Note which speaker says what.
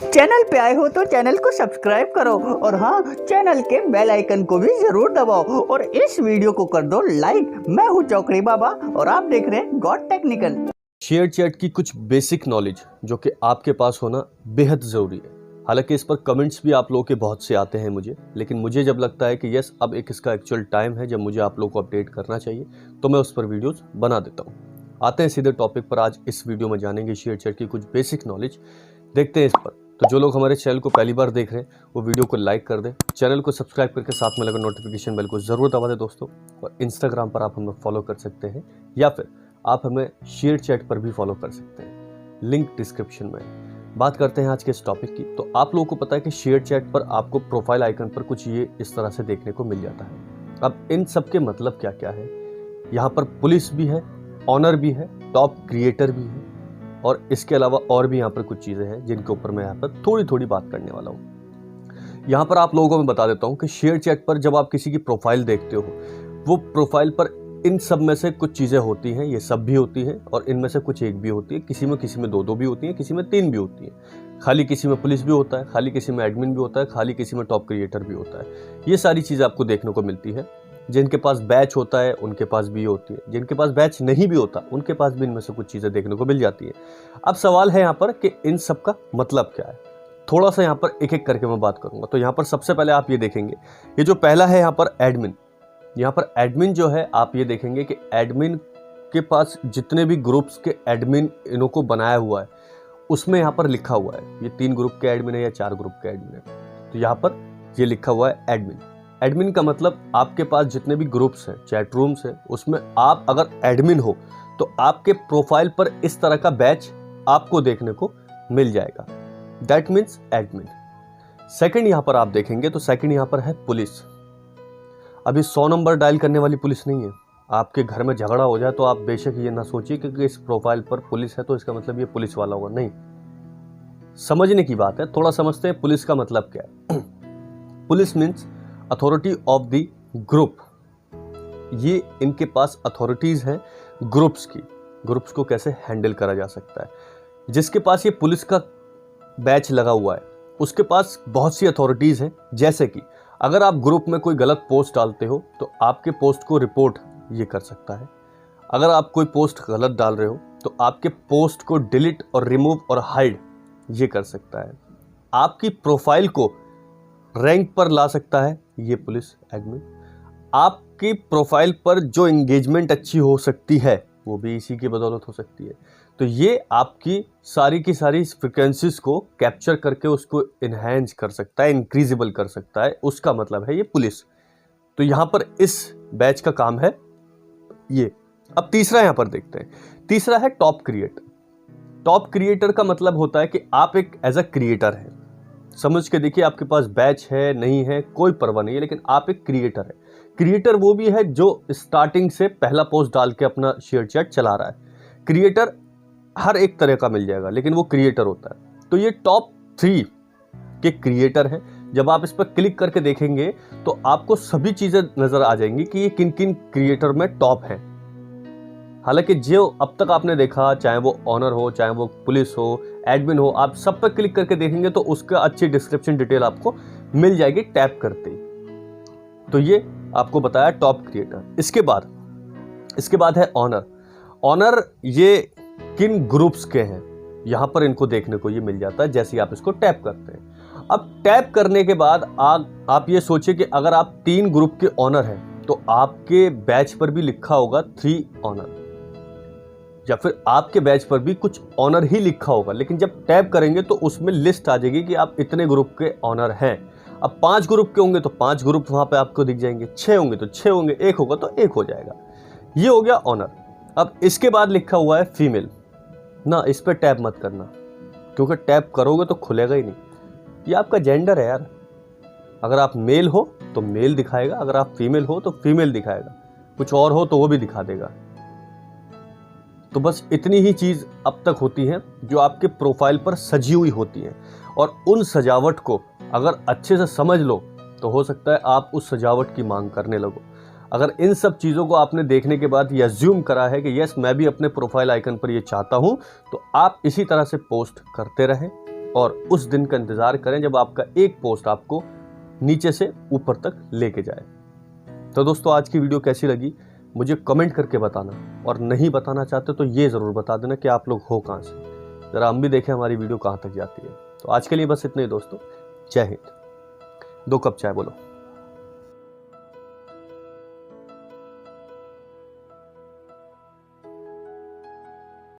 Speaker 1: Channel पे आए हो तो चैनल को सब्सक्राइब करो और हाँ, चैनल के बेल आइकन को भी जरूर दबाओ और इस वीडियो को कर दो लाइक। मैं हूँ चौकड़ी बाबा और आप देख रहे हैं गॉड टेक्निकल।
Speaker 2: शेयर चैट की कुछ बेसिक नॉलेज जो कि आपके पास होना बेहद ज़रूरी है। हालांकि इस पर कमेंट्स भी आप लोगों के बहुत से आते हैं मुझे, लेकिन मुझे जब लगता है कि यस अब एक इसका एक्चुअल टाइम है जब मुझे आप लोगों को अपडेट करना चाहिए, तो मैं उस पर वीडियोस बना देता हूँ। आते हैं सीधे टॉपिक पर। आज इस वीडियो में जानेंगे शेयर चैट की कुछ बेसिक नॉलेज, देखते हैं इस पर। तो जो लोग हमारे चैनल को पहली बार देख रहे हैं वो वीडियो को लाइक कर दें, चैनल को सब्सक्राइब करके साथ में लगा नोटिफिकेशन बेल को ज़रूर दबा दें दोस्तों। और इंस्टाग्राम पर आप हमें फॉलो कर सकते हैं या फिर आप हमें शेयर चैट पर भी फॉलो कर सकते हैं, लिंक डिस्क्रिप्शन में। बात करते हैं आज के इस टॉपिक की। तो आप लोगों को पता है कि शेयर चैट पर आपको प्रोफाइल आइकन पर कुछ ये इस तरह से देखने को मिल जाता है। अब इन सब के मतलब क्या क्या है? यहाँ पर पुलिस भी है, ऑनर भी है, टॉप क्रिएटर भी है और इसके अलावा और भी यहाँ पर कुछ चीज़ें हैं जिनके ऊपर मैं यहाँ पर थोड़ी थोड़ी बात करने वाला हूँ। यहाँ पर आप लोगों को मैं बता देता हूँ कि शेयर चैट पर जब आप किसी की प्रोफाइल देखते हो, वो प्रोफाइल पर इन सब में से कुछ चीज़ें होती हैं, ये सब भी होती हैं और इनमें से कुछ एक भी होती है। किसी में दो दो भी होती हैं, किसी में तीन भी होती हैं। खाली किसी में पुलिस भी होता है, खाली किसी में एडमिन भी होता है, खाली किसी में टॉप क्रिएटर भी होता है। ये सारी चीज़ें आपको देखने को मिलती है। जिनके पास बैच होता है उनके पास भी होती है, जिनके पास बैच नहीं भी होता उनके पास भी इनमें से कुछ चीज़ें देखने को मिल जाती है। अब सवाल है यहाँ पर कि इन सब का मतलब क्या है। थोड़ा सा यहाँ पर एक एक करके मैं बात करूँगा। तो यहाँ पर सबसे पहले आप ये देखेंगे, ये जो पहला है यहाँ पर एडमिन। यहाँ पर एडमिन जो है, आप ये देखेंगे कि एडमिन के पास जितने भी ग्रुप्स के एडमिन इन्हों को बनाया हुआ है उसमें यहाँ पर लिखा हुआ है ये 3 ग्रुप के एडमिन है या 4 ग्रुप के एडमिन है। तो यहाँ पर ये लिखा हुआ है एडमिन। एडमिन का मतलब आपके पास जितने भी ग्रुप्स हैं, चैट रूम्स हैं, उसमें आप अगर एडमिन हो तो आपके प्रोफाइल पर इस तरह का बैच आपको देखने को मिल जाएगा। That means admin. सेकंड यहाँ पर आप देखेंगे तो सेकंड यहाँ पर है पुलिस। अभी 100 नंबर डायल करने वाली पुलिस नहीं है। आपके घर में झगड़ा हो जाए तो आप बेशक ये ना सोचिए कि इस प्रोफाइल पर पुलिस है तो इसका मतलब ये पुलिस वाला होगा, नहीं। समझने की बात है, थोड़ा समझते हैं पुलिस का मतलब क्या है। Police means authority of the group. ये इनके पास अथॉरिटीज हैं ग्रुप्स की, ग्रुप्स को कैसे हैंडल करा जा सकता है। जिसके पास ये पुलिस का बैच लगा हुआ है उसके पास बहुत सी अथॉरिटीज हैं। जैसे कि अगर आप ग्रुप में कोई गलत पोस्ट डालते हो तो आपके पोस्ट को रिपोर्ट ये कर सकता है। अगर आप कोई पोस्ट गलत डाल रहे हो तो आपके पोस्ट को डिलीट और रिमूव और हाइड ये कर सकता है। आपकी प्रोफाइल को रैंक पर ला सकता है ये पुलिस एडमिन। आपकी प्रोफाइल पर जो एंगेजमेंट अच्छी हो सकती है वो भी इसी की बदौलत हो सकती है। तो ये आपकी सारी की सारी फ्रिक्वेंसीज को कैप्चर करके उसको इन्हेंस कर सकता है, इंक्रीजिबल कर सकता है। उसका मतलब है ये पुलिस। तो यहाँ पर इस बैच का काम है ये। अब तीसरा यहाँ पर देखते हैं। तीसरा है टॉप क्रिएटर। टॉप क्रिएटर का मतलब होता है कि आप एक एज अ क्रिएटर हैं। समझ के देखिए, आपके पास बैच है नहीं है कोई परवाह नहीं है, लेकिन आप एक क्रिएटर है। क्रिएटर वो भी है जो स्टार्टिंग से पहला पोस्ट डाल के अपना शेयर चैट चला रहा है। क्रिएटर हर एक तरह का मिल जाएगा, लेकिन वो क्रिएटर होता है। तो ये टॉप 3 के क्रिएटर हैं। जब आप इस पर क्लिक करके देखेंगे तो आपको सभी चीज़ें नज़र आ जाएंगी कि ये किन किन क्रिएटर में टॉप है। हालांकि जो अब तक आपने देखा, चाहे वो ऑनर हो, चाहे वो पुलिस हो, एडमिन हो, आप सब पर क्लिक करके देखेंगे तो उसका अच्छी डिस्क्रिप्शन डिटेल आपको मिल जाएगी टैप करते ही। तो ये आपको बताया टॉप क्रिएटर। इसके बाद है ऑनर। ऑनर ये किन ग्रुप्स के हैं यहां पर इनको देखने को ये मिल जाता है जैसे आप इसको टैप करते हैं। अब टैप करने के बाद आप ये सोचिए कि अगर आप 3 ग्रुप के ऑनर हैं तो आपके बैच पर भी लिखा होगा 3 ऑनर, या फिर आपके बैच पर भी कुछ ऑनर ही लिखा होगा। लेकिन जब टैप करेंगे तो उसमें लिस्ट आ जाएगी कि आप इतने ग्रुप के ऑनर हैं। अब 5 ग्रुप के होंगे तो 5 ग्रुप वहां पे आपको दिख जाएंगे, 6 होंगे तो 6 होंगे, 1 होगा तो 1 हो जाएगा। ये हो गया ऑनर। अब इसके बाद लिखा हुआ है फीमेल ना, इस पर टैप मत करना क्योंकि टैप करोगे तो खुलेगा ही नहीं। ये आपका जेंडर है यार। अगर आप मेल हो तो मेल दिखाएगा, अगर आप फीमेल हो तो फीमेल दिखाएगा, कुछ और हो तो वो भी दिखा देगा। तो बस इतनी ही चीज़ अब तक होती है जो आपके प्रोफाइल पर सजी हुई होती है। और उन सजावट को अगर अच्छे से समझ लो तो हो सकता है आप उस सजावट की मांग करने लगो। अगर इन सब चीज़ों को आपने देखने के बाद ये अज्यूम करा है कि यस मैं भी अपने प्रोफाइल आइकन पर ये चाहता हूँ, तो आप इसी तरह से पोस्ट करते रहें, और उस दिन का इंतज़ार करें जब आपका एक पोस्ट आपको नीचे से ऊपर तक लेके जाए। तो दोस्तों, आज की वीडियो कैसी लगी मुझे कमेंट करके बताना, और नहीं बताना चाहते तो ये ज़रूर बता देना कि आप लोग हो कहाँ से, ज़रा हम भी देखें हमारी वीडियो कहाँ तक जाती है। तो आज के लिए बस इतना ही दोस्तों, जय हिंद। 2 कप चाय बोलो।